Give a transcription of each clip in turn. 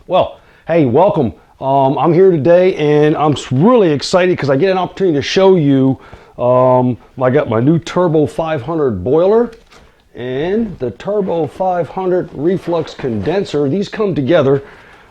Well, hey, welcome. I'm here today and I'm really excited because I get an opportunity to show you I got my new Turbo 500 boiler and the Turbo 500 reflux condenser. These come together.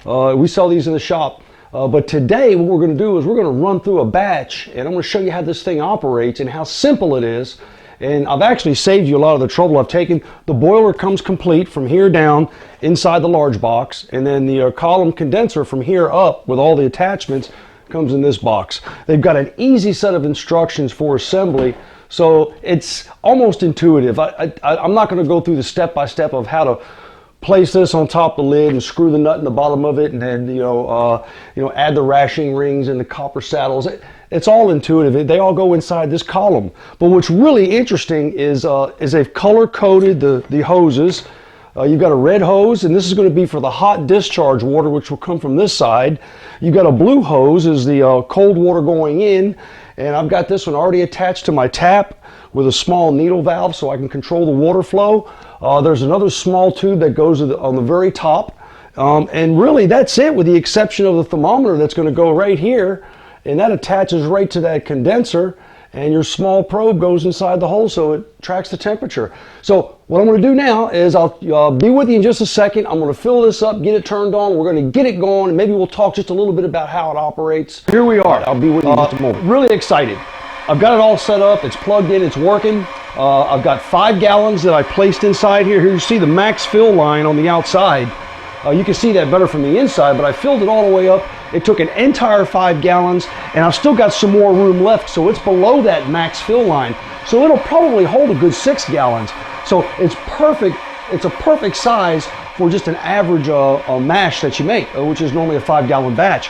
We sell these in the shop. But today what we're going to do is we're going to run through a batch and I'm going to show you how this thing operates and how simple it is. And I've actually saved you a lot of the trouble I've taken. The boiler comes complete from here down inside the large box, and then the column condenser from here up with all the attachments comes in this box. They've got an easy set of instructions for assembly, so it's almost intuitive. I'm not going to go through the step-by-step of how to place this on top of the lid and screw the nut in the bottom of it, and then add the rashing rings and the copper saddles. It's all intuitive. They all go inside this column. But what's really interesting is they've color-coded the hoses. You've got a red hose, and this is going to be for the hot discharge water, which will come from this side. You've got a blue hose, is the cold water going in, and I've got this one already attached to my tap with a small needle valve so I can control the water flow. There's another small tube that goes on the very top, and really that's it, with the exception of the thermometer that's going to go right here, and that attaches right to that condenser, and your small probe goes inside the hole so it tracks the temperature. So what I'm going to do now is I'll be with you in just a second. I'm going to fill this up, get it turned on, we're going to get it going, and maybe we'll talk just a little bit about how it operates. Here we are. I'll be with you in just a moment. Really excited. I've got it all set up, it's plugged in, it's working. I've got 5 gallons that I placed inside here. Here you see the max fill line on the outside. You can see that better from the inside, but I filled it all the way up. It took an entire 5 gallons, and I've still got some more room left, so it's below that max fill line. So it'll probably hold a good 6 gallons. So it's perfect. It's a perfect size for just an average mash that you make, which is normally a 5-gallon batch.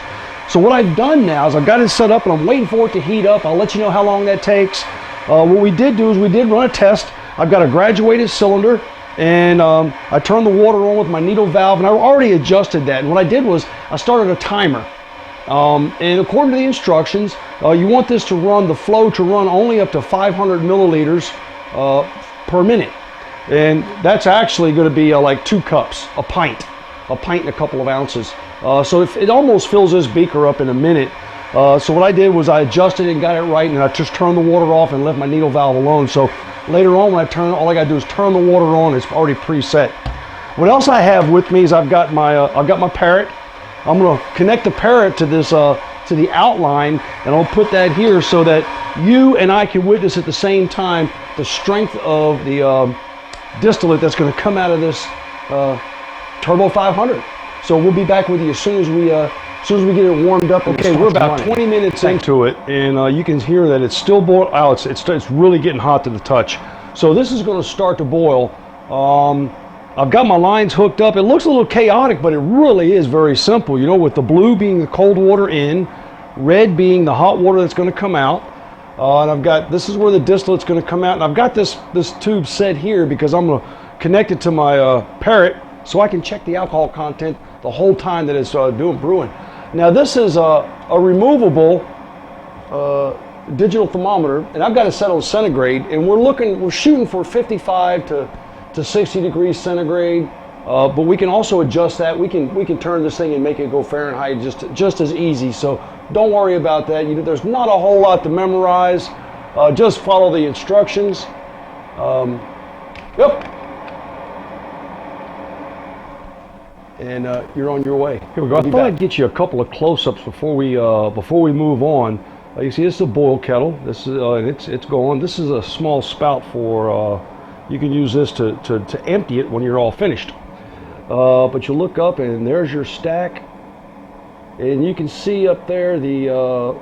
So what I've done now is I've got it set up, and I'm waiting for it to heat up. I'll let you know how long that takes. What we did do is we did run a test. I've got a graduated cylinder, and I turned the water on with my needle valve, and I already adjusted that. And what I did was I started a timer. And according to the instructions, you want this to run, the flow to run only up to 500 milliliters per minute. And that's actually going to be like 2 cups, a pint and a couple of ounces. So if it almost fills this beaker up in a minute. So what I did was I adjusted it and got it right, and I just turned the water off and left my needle valve alone. So later on, when I turn, all I got to do is turn the water on. It's already preset. What else I have with me is I've got my parrot. I'm going to connect the parrot to this to the outline, and I'll put that here so that you and I can witness at the same time the strength of the distillate that's going to come out of this Turbo 500. So we'll be back with you as soon as we get it warmed up. Okay, we're about 20 minutes into it, and you can hear that it's still boiling. Oh, it's really getting hot to the touch. So this is going to start to boil. I've got my lines hooked up. It looks a little chaotic, but it really is very simple. You know, with the blue being the cold water in, red being the hot water that's going to come out. And I've got, this is where the distillate's going to come out. And I've got this tube set here because I'm going to connect it to my parrot so I can check the alcohol content the whole time that it's brewing. Now this is a removable digital thermometer, and I've got it set on centigrade, and we're shooting for 55 to 60 degrees centigrade, but we can also adjust that. We can turn this thing and make it go Fahrenheit just as easy. So don't worry about that. There's not a whole lot to memorize. Just follow the instructions. Yep. And you're on your way. Here we go. I thought I'd get you a couple of close-ups before we move on. You see, this is a boil kettle. This is it's going. This is a small spout for. You can use this to empty it when you're all finished. But you look up, and there's your stack, and you can see up there the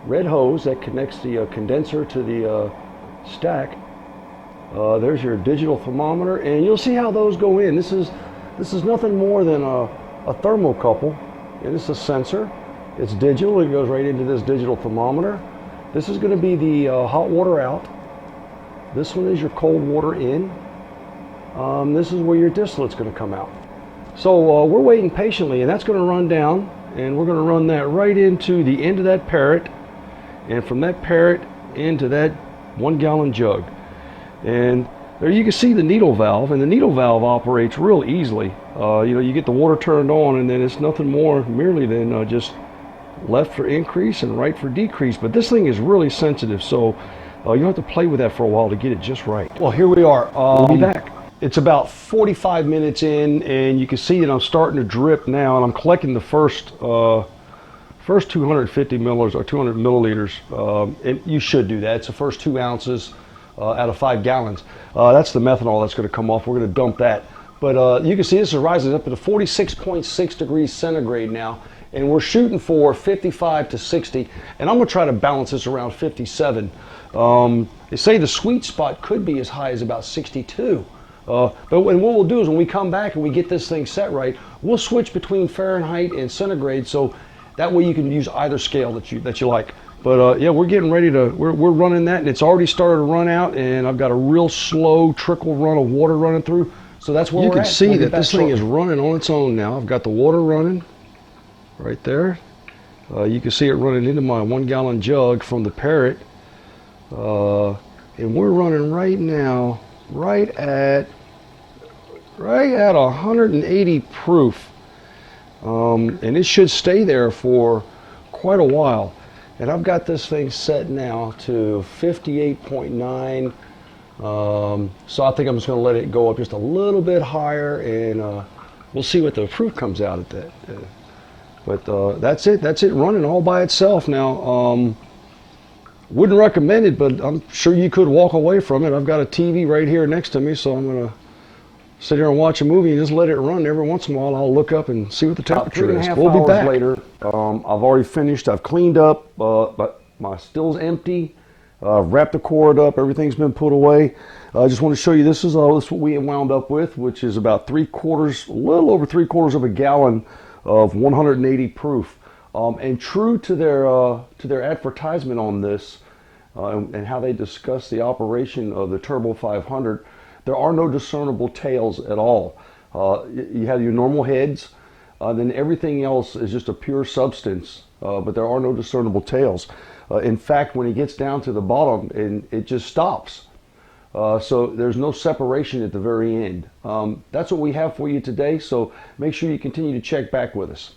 red hose that connects the condenser to the stack. There's your digital thermometer, and you'll see how those go in. This is nothing more than a thermocouple, and it's a sensor. It's digital. It goes right into this digital thermometer. This is going to be the hot water out. This one is your cold water in. This is where your distillate's going to come out. So we're waiting patiently, and that's going to run down, and we're going to run that right into the end of that parrot, and from that parrot into that 1-gallon jug. And there you can see the needle valve, and the needle valve operates real easily. You know, you get the water turned on, and then it's nothing more merely than just left for increase and right for decrease. But this thing is really sensitive, so you have to play with that for a while to get it just right. Well, here we are. We'll be back. It's about 45 minutes in, and you can see that I'm starting to drip now, and I'm collecting the first 250 milliliters or 200 milliliters, and you should do that. It's the first 2 ounces out of 5 gallons. That's the methanol that's going to come off. We're going to dump that. But you can see this is rising up to 46.6 degrees centigrade now, and we're shooting for 55 to 60, and I'm going to try to balance this around 57. They say the sweet spot could be as high as about 62. But what we'll do is when we come back and we get this thing set right, we'll switch between Fahrenheit and centigrade, so that way you can use either scale that you like. But yeah, we're getting ready to, we're running that, and it's already started to run out, and I've got a real slow trickle run of water running through. So that's where we're at. You can see that this thing is running on its own now. I've got the water running right there. You can see it running into my 1 gallon jug from the Parrot. And we're running right now, right at 180 proof. And it should stay there for quite a while. And I've got this thing set now to 58.9. So I think I'm just going to let it go up just a little bit higher, and we'll see what the proof comes out at that. But that's it running all by itself now. Wouldn't recommend it, but I'm sure you could walk away from it. I've got a TV right here next to me, so I'm going to sit here and watch a movie and just let it run. Every once in a while, I'll look up and see what the temperature is. We'll be back later. I've already finished. I've cleaned up, but my still's empty. Wrapped the cord up. Everything's been put away. I just want to show you this is what we wound up with, which is about a little over 3/4 of a gallon of 180 proof. And true to their advertisement on this and how they discuss the operation of the Turbo 500, there are no discernible tails at all. You have your normal heads, then everything else is just a pure substance, but there are no discernible tails. In fact, when it gets down to the bottom, and it just stops. So there's no separation at the very end. That's what we have for you today, so make sure you continue to check back with us.